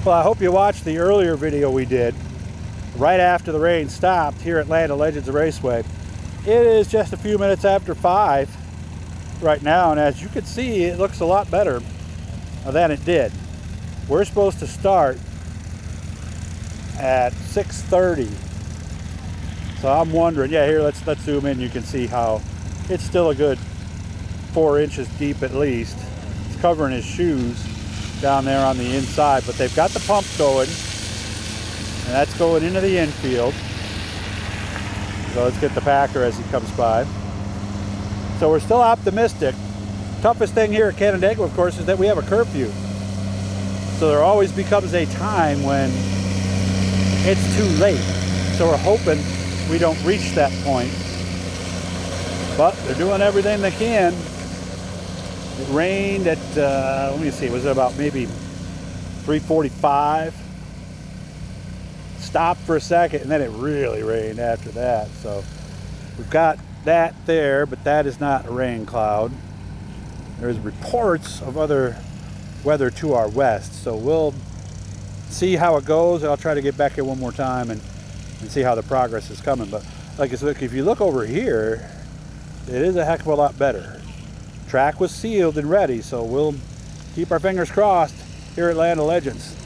Well, I hope you watched the earlier video we did right after the rain stopped here at Land of Legends Raceway. It is just a few minutes after 5 right now, and as you can see, it looks a lot better than it did. We're supposed to start at 6:30. So I'm wondering, yeah, here, let's zoom in. You can see how it's still a good 4 inches deep at least. It's covering his shoes down there on the inside, but they've got the pump going, and that's going into the infield. So let's get the Packer as he comes by. So we're still optimistic. Toughest thing here at Canandaigua, of course, is that we have a curfew. So there always becomes a time when it's too late. So we're hoping we don't reach that point. But they're doing everything they can. It rained at, let me see, was it about maybe 3:45? Stopped for a second, and then it really rained after that. So we've got that there, but that is not a rain cloud. There's reports of other weather to our west, so we'll see how it goes. I'll try to get back here one more time and see how the progress is coming. But like I said, if you look over here, it is a heck of a lot better. Track was sealed and ready, so we'll keep our fingers crossed here at Land of Legends.